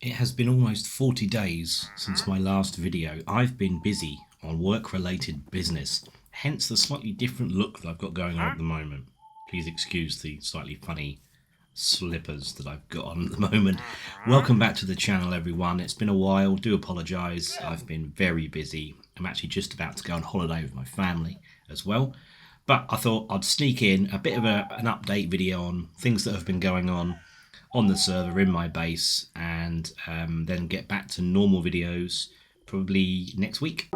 It has been almost 40 days since my last video. I've been busy on work-related business, hence the slightly different look that I've got going on at the moment. Please excuse the slightly funny slippers that I've got on at the moment. Welcome back to the channel, everyone. It's been a while. Do apologise. I've been very busy. I'm actually just about to go on holiday with my family as well. But I thought I'd sneak in a bit of an update video on things that have been going on the server in my base, and then get back to normal videos probably next week.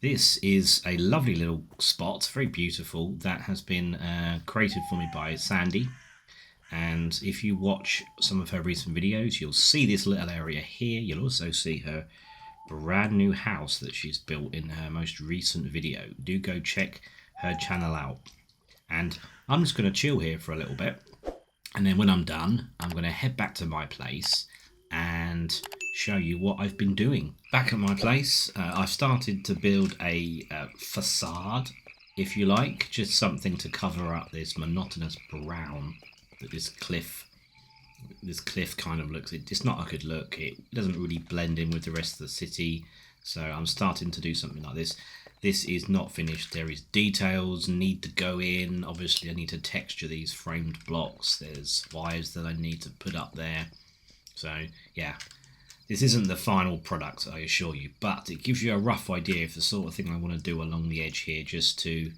This is a lovely little spot, very beautiful, that has been created for me by Sandy. And if you watch some of her recent videos, you'll see this little area here. You'll also see her brand new house that she's built in her most recent video. Do go check her channel out. And I'm just going to chill here for a little bit, and then when I'm done, I'm going to head back to my place and show you what I've been doing. Back at my place, I've started to build a facade, if you like, just something to cover up this monotonous brown that this cliff kind of looks. It's not a good look. It doesn't really blend in with the rest of the city, so I'm starting to do something like this. This is not finished. There is details need to go in. Obviously, I need to texture these framed blocks. There's wires that I need to put up there. So, yeah, this isn't the final product, I assure you, but it gives you a rough idea of the sort of thing I want to do along the edge here, just to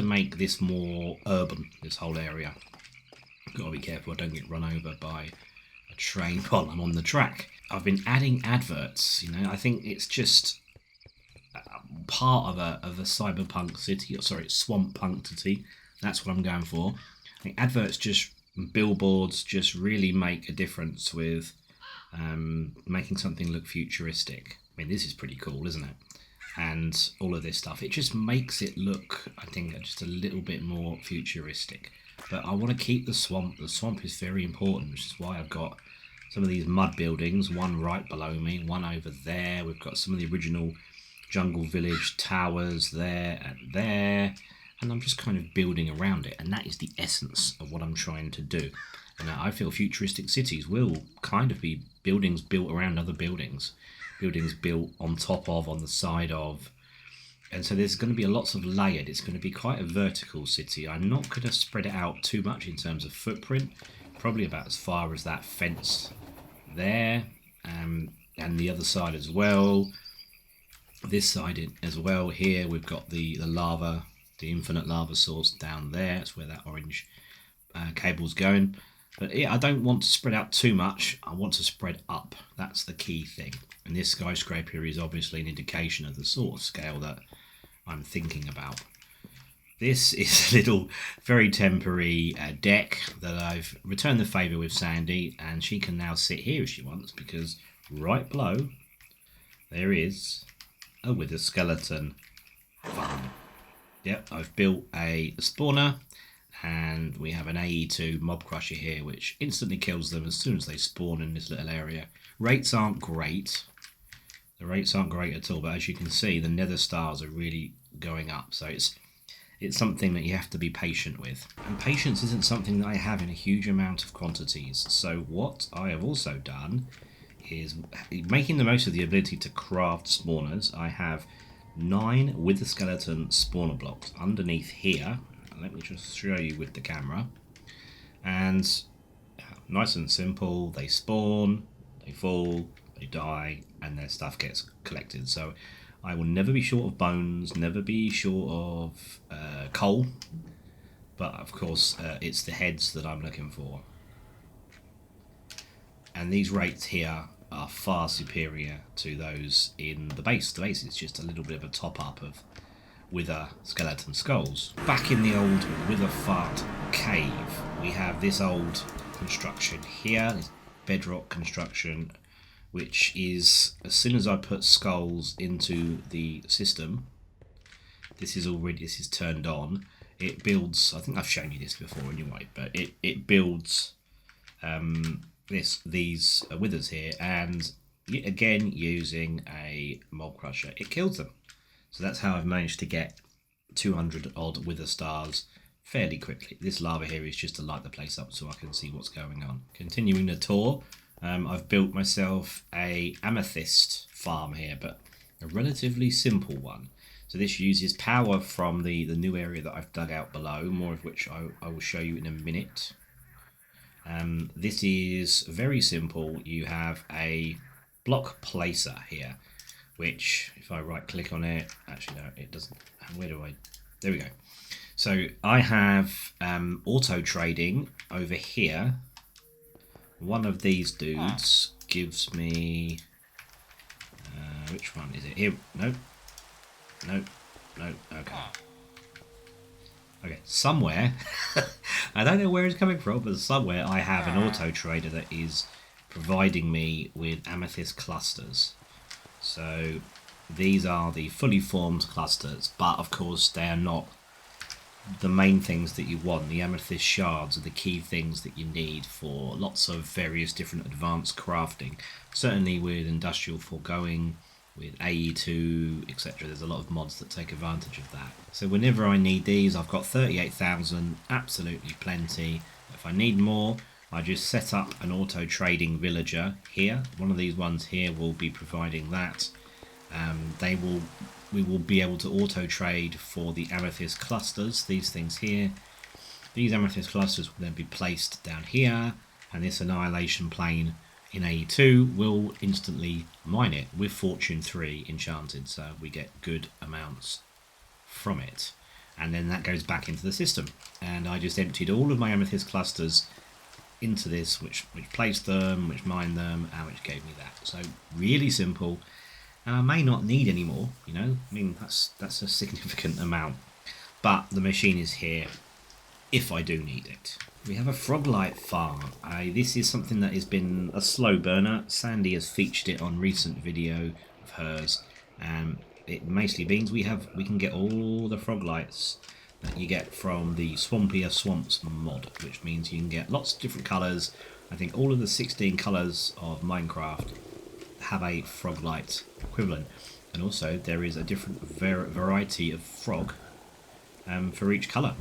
make this more urban, this whole area. Got to be careful I don't get run over by a train while I'm on the track. I've been adding adverts, you know. I think it's just part of a cyberpunk city, or sorry, swamp punk city. That's what I'm going for. I think adverts, just billboards, just really make a difference with making something look futuristic. I mean, this is pretty cool, isn't it? And all of this stuff, it just makes it look, I think, just a little bit more futuristic. But I want to keep the swamp. The swamp is very important, which is why I've got some of these mud buildings, one right below me, one over there. We've got some of the original jungle village towers there and there, and I'm just kind of building around it, and that is the essence of what I'm trying to do. And I feel futuristic cities will kind of be buildings built around other buildings, buildings built on top of, on the side of, and so there's going to be lots of layered. It's going to be quite a vertical city. I'm not going to spread it out too much in terms of footprint, probably about as far as that fence there, and the other side as well. This side as well. Here we've got the lava, the infinite lava source down there. That's where that orange cable's going. But yeah, I don't want to spread out too much. I want to spread up. That's the key thing. And this skyscraper is obviously an indication of the sort of scale that I'm thinking about. This is a little very temporary deck that I've returned the favour with Sandy, and she can now sit here if she wants, because right below there is a wither skeleton farm. Yep, I've built a spawner, and we have an AE2 mob crusher here, which instantly kills them as soon as they spawn in this little area. Rates aren't great. The rates aren't great at all, but as you can see, the nether stars are really going up. So it's something that you have to be patient with. And patience isn't something that I have in a huge amount of quantities. So what I have also done is making the most of the ability to craft spawners. I have 9 wither skeleton spawner blocks underneath here. Let me just show you with the camera. And nice and simple, they spawn, they fall, they die, and their stuff gets collected. So I will never be short of bones, never be short of coal, but of course it's the heads that I'm looking for. And these rates here are far superior to those in the base. The base is just a little bit of a top-up of wither skeleton skulls. Back in the old wither fart cave, we have this old construction here, this bedrock construction, which is, as soon as I put skulls into the system, this is turned on. It builds, I think I've shown you this before anyway, but it builds these withers here, and again using a mob crusher, it kills them. So that's how I've managed to get 200 odd wither stars fairly quickly. This lava here is just to light the place up so I can see what's going on. Continuing the tour, I've built myself a amethyst farm here, but a relatively simple one. So this uses power from the new area that I've dug out below, more of which I will show you in a minute. This is very simple. You have a block placer here, which if I right click on it, actually no, it doesn't. Where do I? There we go. So I have auto trading over here. One of these dudes gives me which one is it? Here, no, okay, somewhere I don't know where it's coming from, but somewhere I have an auto trader that is providing me with amethyst clusters. So these are the fully formed clusters, but of course they are not the main things that you want. The amethyst shards are the key things that you need for lots of various different advanced crafting. Certainly with industrial foregoing, with AE2, etc. There's a lot of mods that take advantage of that. So whenever I need these, I've got 38,000, absolutely plenty. If I need more, I just set up an auto trading villager here. One of these ones here will be providing that. We will be able to auto trade for the amethyst clusters, these things here. These amethyst clusters will then be placed down here, and this annihilation plane in AE2 will instantly mine it with Fortune 3 enchanted, so we get good amounts from it. And then that goes back into the system, and I just emptied all of my amethyst clusters into this, which placed them, which mined them, and which gave me that. So really simple. And I may not need any more, you know, I mean, that's a significant amount. But the machine is here if I do need it. We have a froglight farm. This is something that has been a slow burner. Sandy has featured it on recent video of hers. It mostly means we can get all the froglights that you get from the Swampier Swamps mod, which means you can get lots of different colours. I think all of the 16 colours of Minecraft have a froglight equivalent, and also there is a different variety of frog for each colour.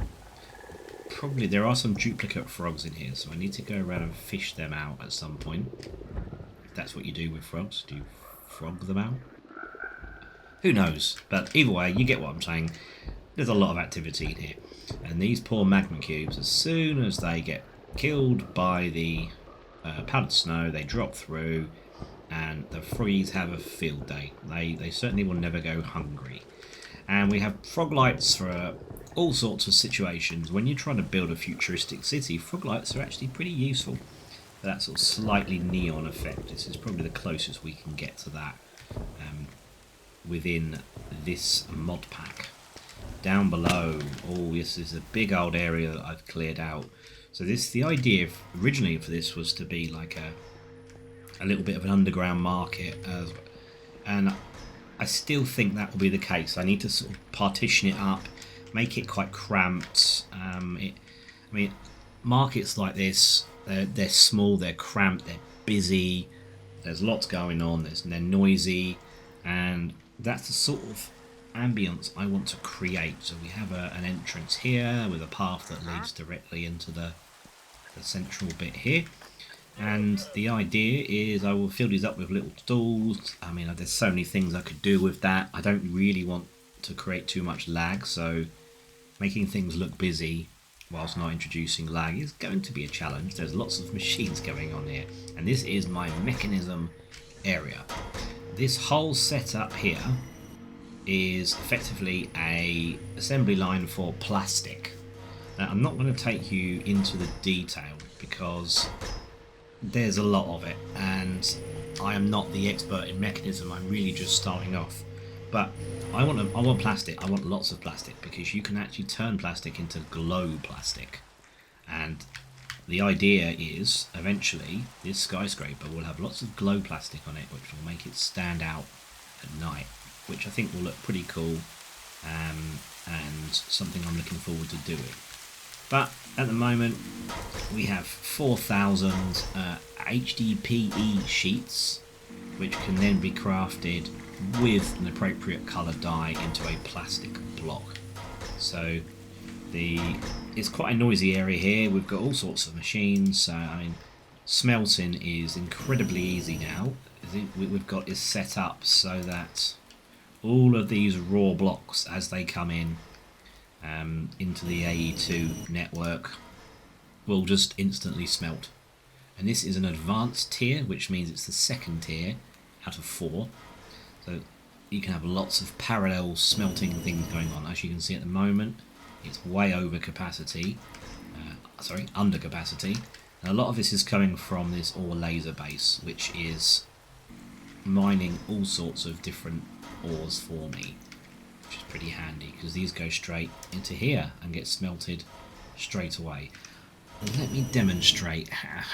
Probably there are some duplicate frogs in here, so I need to go around and fish them out at some point. If that's what you do with frogs, do you frog them out? Who knows, but either way, you get what I'm saying. There's a lot of activity in here, and these poor magma cubes, as soon as they get killed by the powdered snow, they drop through, and the froggies have a field day. They certainly will never go hungry. And we have froglights for all sorts of situations. When you're trying to build a futuristic city, froglights are actually pretty useful. That sort of slightly neon effect, this is probably the closest we can get to that within this mod pack. Down below, oh, this is a big old area that I've cleared out. So the idea originally for this was to be like a little bit of an underground market, and I still think that will be the case. I need to sort of partition it up, make it quite cramped. I mean, markets like this, they're small, they're cramped, they're busy, there's lots going on, they're noisy, and that's the sort of ambience I want to create. So we have an entrance here with a path that leads directly into the central bit here. And the idea is I will fill these up with little stalls. I mean, there's so many things I could do with that. I don't really want to create too much lag, so making things look busy whilst not introducing lag is going to be a challenge. There's lots of machines going on here, and this is my mechanism area. This whole setup here is effectively a assembly line for plastic. Now, I'm not going to take you into the detail because there's a lot of it, and I am not the expert in mechanism. I'm really just starting off. But I want plastic. I want lots of plastic, because you can actually turn plastic into glow plastic. And the idea is eventually this skyscraper will have lots of glow plastic on it, which will make it stand out at night, which I think will look pretty cool, and something I'm looking forward to doing. But at the moment we have 4,000 HDPE sheets, which can then be crafted with an appropriate colour dye into a plastic block. So the it's quite a noisy area here. We've got all sorts of machines, so I mean, smelting is incredibly easy now. We've got it set up so that all of these raw blocks, as they come in into the AE2 network, will just instantly smelt. And this is an advanced tier, which means it's the second tier out of 4. So you can have lots of parallel smelting things going on. As you can see at the moment, it's way over capacity, under capacity. And a lot of this is coming from this ore laser base, which is mining all sorts of different ores for me, which is pretty handy because these go straight into here and get smelted straight away. Let me demonstrate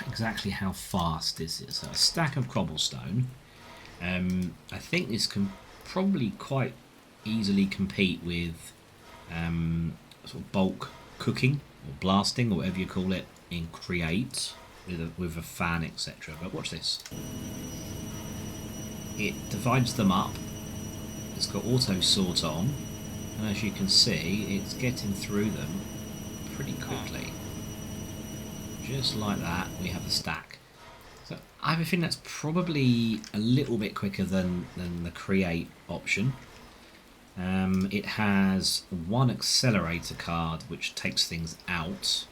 exactly how fast this is. So a stack of cobblestone. I think this can probably quite easily compete with sort of bulk cooking or blasting or whatever you call it in Create with a fan, etc. But watch this. It divides them up. It's got auto sort on, and as you can see, it's getting through them pretty quickly. Just like that, we have a stack. So I have a feeling that's probably a little bit quicker than the Create option. It has one accelerator card which takes things out,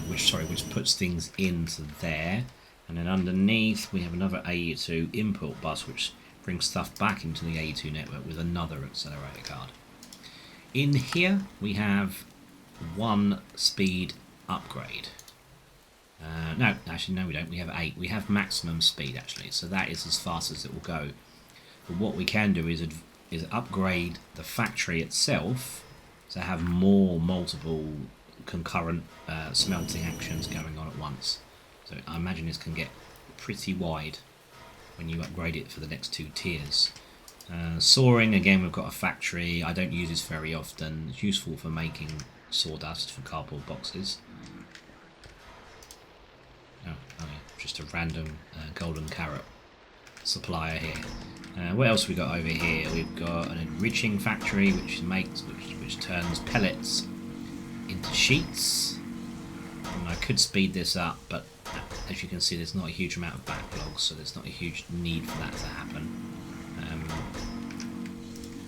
which puts things into there, and then underneath we have another AE2 input bus which brings stuff back into the AE2 network with another accelerator card. In here we have one speed upgrade. No, actually no we don't, we have 8. We have maximum speed actually, so that is as fast as it will go. But what we can do is upgrade the factory itself to have more multiple concurrent smelting actions going on at once. So I imagine this can get pretty wide when you upgrade it for the next 2 tiers. Soaring, again, we've got a factory. I don't use this very often. It's useful for making sawdust for cardboard boxes. Oh yeah, just a random golden carrot supplier here. What else we got over here? We've got an enriching factory which turns pellets into sheets. And I could speed this up, but as you can see, there's not a huge amount of backlog, so there's not a huge need for that to happen.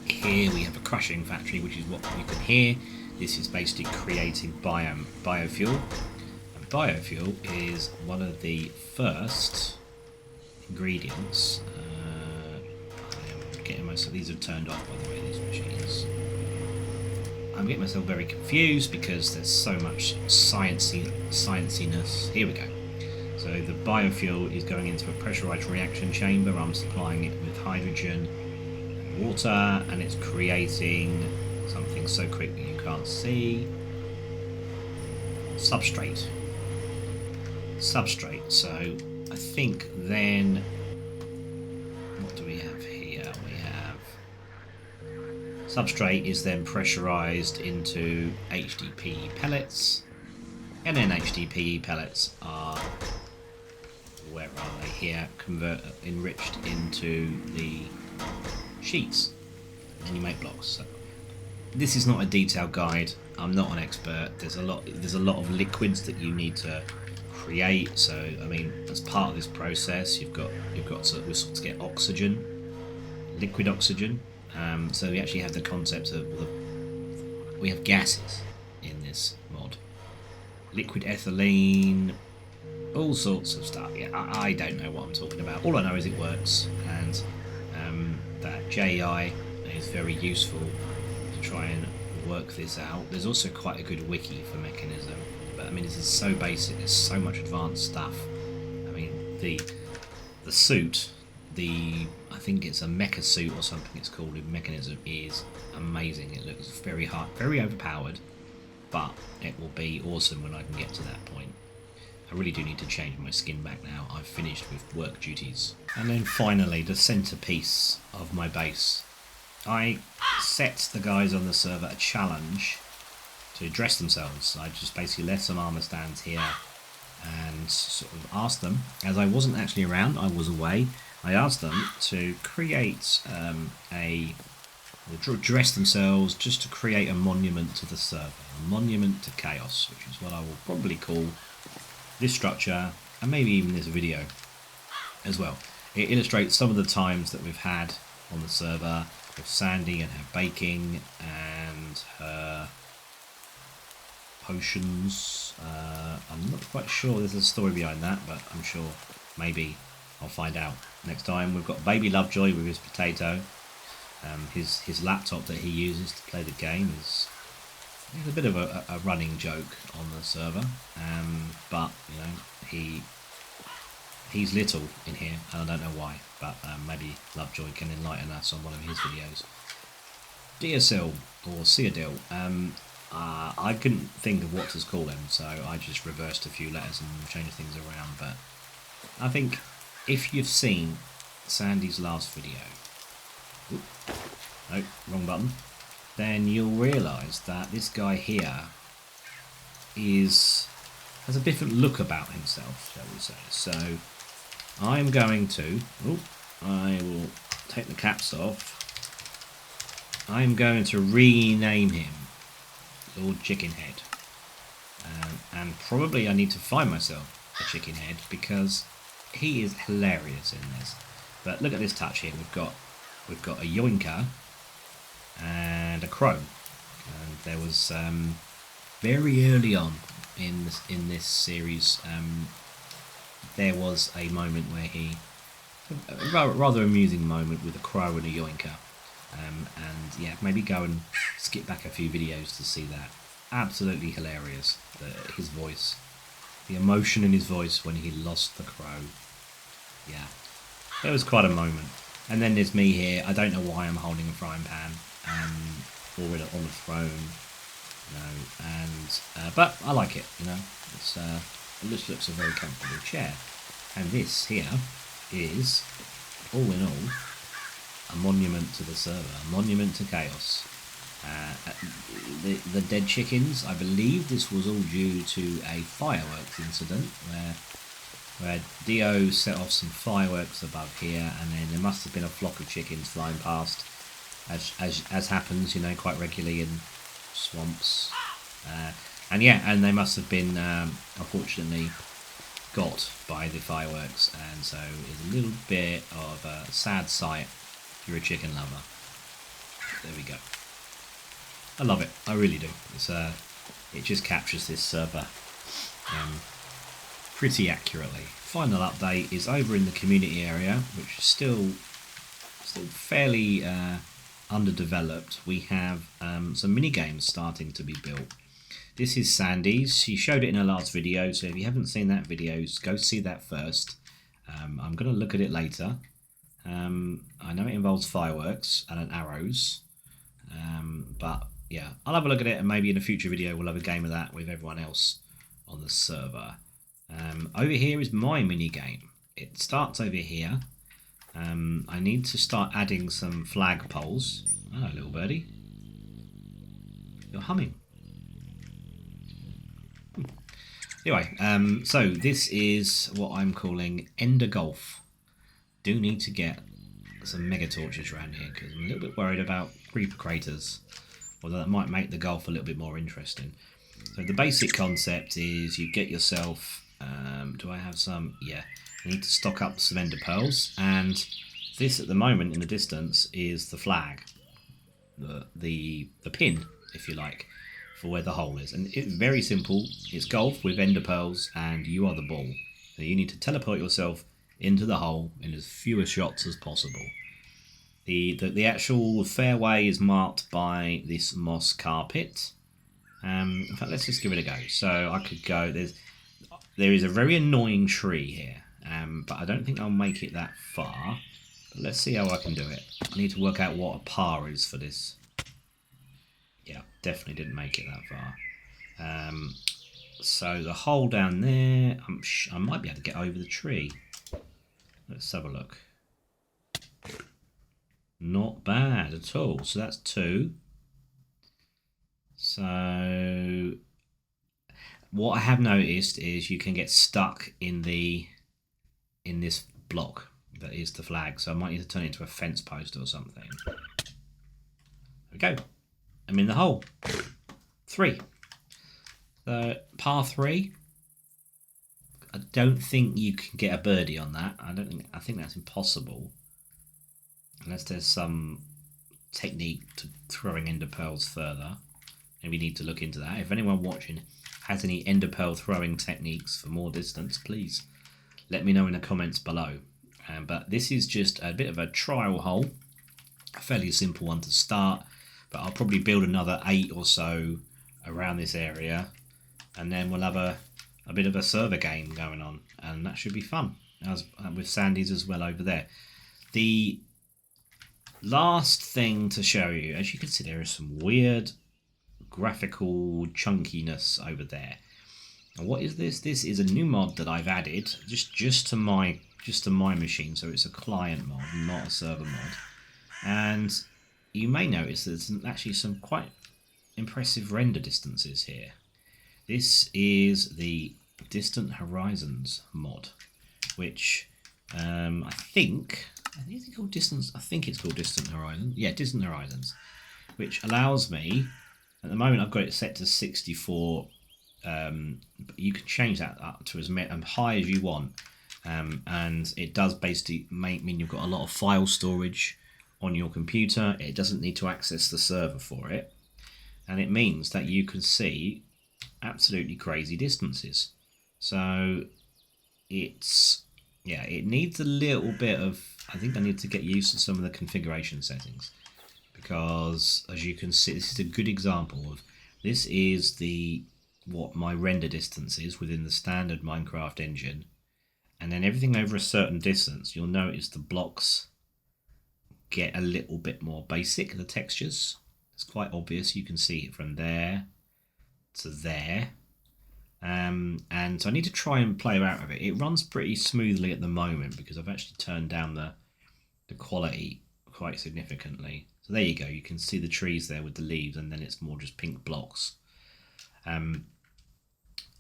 Here we have a crushing factory, which is what you can hear. This is basically creating biofuel. And biofuel is one of the first ingredients. I am getting myself. These are turned off, by the way. These machines. I'm getting myself very confused because there's so much scienciness. Here we go. So the biofuel is going into a pressurized reaction chamber. I'm supplying it with hydrogen and water, and it's creating something so quick that you can't see. Substrate. So I think then, what do we have here? We have substrate is then pressurized into HDPE pellets, and then HDPE pellets are, where are they here, enriched into the sheets, and you make blocks. So this is not a detailed guide. I'm not an expert. There's a lot of liquids that you need to create. So I mean, as part of this process, we've got to get oxygen, liquid oxygen. So we actually have the concept of we have gases in this mod, liquid ethylene, all sorts of stuff. Yeah, I don't know what I'm talking about. All I know is it works, and that JI is very useful to try and work this out. There's also quite a good wiki for Mechanism, but I mean, this is so basic. There's so much advanced stuff. I mean, the suit, I think it's a mecha suit or something it's called in Mechanism, is amazing. It looks very hard, very overpowered, but it will be awesome when I can get to that point. I really do need to change my skin back now. I've finished with work duties. And then finally, the centerpiece of my base. I set the guys on the server a challenge to dress themselves. I just basically left some armor stands here and sort of asked them, as I wasn't actually around, I was away, I asked them to create a Or dress themselves just to create a monument to the server, a monument to chaos, which is what I will probably call this structure, and maybe even this video as well. It illustrates some of the times that we've had on the server with Sandy and her baking and her potions. I'm not quite sure there's a story behind that, but I'm sure maybe I'll find out next time. We've got Baby Lovejoy with his potato. His laptop that he uses to play the game is a bit of a running joke on the server, but you know he's little in here, and I don't know why, but maybe Lovejoy can enlighten us on one of his videos. DSL or Citadel. I couldn't think of what to call him, so I just reversed a few letters and changed things around. But I think if you've seen Sandy's last video, no, wrong button, then you'll realise that this guy here has a different look about himself, shall we say. So I'm going to, I will take the caps off. I'm going to rename him Lord Chickenhead. And probably I need to find myself a chicken head because he is hilarious in this. But look at this touch here. We've got a yoinker and a crow. And there was very early on in this series, there was a moment where a rather amusing moment with a crow and a yoinker. And yeah, maybe go and skip back a few videos to see that. Absolutely hilarious. His voice, the emotion in his voice when he lost the crow. Yeah, it was quite a moment. And then there's me here. I don't know why I'm holding a frying pan or on the throne. But I like it. It just looks a very comfortable chair. And this here is, all in all, a monument to the server, a monument to chaos. The dead chickens, I believe this was all due to a fireworks incident where Dio set off some fireworks above here, and then there must have been a flock of chickens flying past, as happens, quite regularly in swamps. And they must have been unfortunately got by the fireworks, and so it's a little bit of a sad sight if you're a chicken lover. There we go. I love it. I really do. It just captures this server pretty accurately. Final update is over in the community area, which is still fairly underdeveloped. We have some mini games starting to be built. This is Sandy's. She showed it in her last video, so if you haven't seen that video, go see that first. I'm going to look at it later. I know it involves fireworks and arrows, but yeah, I'll have a look at it, and maybe in a future video we'll have a game of that with everyone else on the server. Over here is my mini game. It starts over here. I need to start adding some flag poles. Hello, little birdie. You're humming. Anyway, so this is what I'm calling Ender Golf. Do need to get some mega torches around here because I'm a little bit worried about creeper craters, although that might make the golf a little bit more interesting. So the basic concept is you get yourself, do I have some? Yeah, you need to stock up some ender pearls, and this at the moment in the distance is the flag, the pin, if you like, for where the hole is. And it's very simple. It's golf with ender pearls, and you are the ball. So you need to teleport yourself into the hole in as few shots as possible. The actual fairway is marked by this moss carpet. In fact, let's just give it a go. So I could go. There is a very annoying tree here, but I don't think I'll make it that far. But let's see how I can do it. I need to work out what a par is for this. Yeah, definitely didn't make it that far. So the hole down there, I might be able to get over the tree. Let's have a look. Not bad at all. So that's 2. So what I have noticed is you can get stuck in this block that is the flag. So I might need to turn it into a fence post or something. we go. I'm in the hole. 3. Par 3. I don't think you can get a birdie on that. I think that's impossible. Unless there's some technique to throwing ender pearls further. And we need to look into that. If anyone watching has any ender pearl throwing techniques for more distance, please let me know in the comments below. But this is just a bit of a trial hole. A fairly simple one to start. But I'll probably build another 8 or so around this area. And then we'll have a bit of a server game going on. And that should be fun. As with Sandy's as well over there. The last thing to show you, as you can see, there is some weird graphical chunkiness over there. And what is this? This is a new mod that I've added just to my machine, so it's a client mod, not a server mod. And you may notice there's actually some quite impressive render distances here. This is the Distant Horizons mod, which I think it's called Distance. I think it's called Distant Horizons. Yeah, Distant Horizons, which allows me. At the moment, I've got it set to 64. But you can change that up to as high as you want, and it does basically mean you've got a lot of file storage on your computer. It doesn't need to access the server for it, and it means that you can see absolutely crazy distances. So it needs a little bit of. I think I need to get used to some of the configuration settings, because as you can see, this is a good example of this is what my render distance is within the standard Minecraft engine, and then everything over a certain distance, you'll notice the blocks get a little bit more basic. The textures, it's quite obvious. You can see it from there to there. And so I need to try and play around with it. It runs pretty smoothly at the moment because I've actually turned down the quality quite significantly. So there you go. You can see the trees there with the leaves, and then it's more just pink blocks.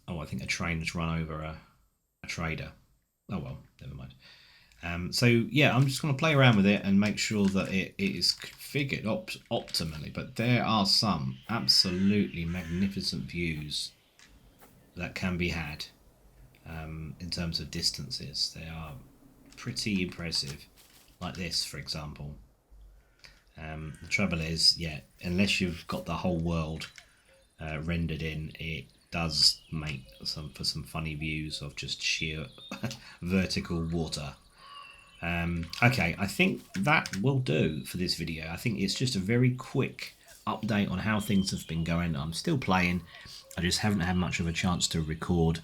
Oh, I think a train has run over a trader. Oh well, never mind. So yeah, I'm just going to play around with it and make sure that it is configured optimally. But there are some absolutely magnificent views that can be had in terms of distances. They are pretty impressive, like this, for example. The trouble is, yeah, unless you've got the whole world rendered in, it does make for some funny views of just sheer vertical water. Okay, I think that will do for this video. I think it's just a very quick update on how things have been going. I'm still playing. I just haven't had much of a chance to record.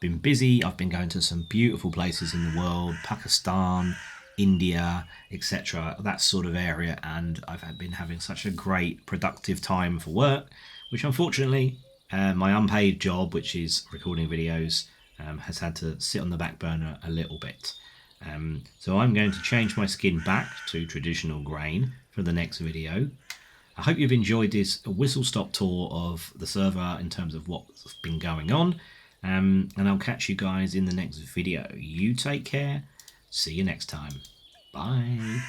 Been busy. I've been going to some beautiful places in the world, Pakistan, India, etc., that sort of area, and I've been having such a great productive time for work, which unfortunately my unpaid job, which is recording videos, has had to sit on the back burner a little bit. So I'm going to change my skin back to traditional grain for the next video. I hope you've enjoyed this whistle-stop tour of the server in terms of what's been going on, and I'll catch you guys in the next video. You take care. See you next time. Bye.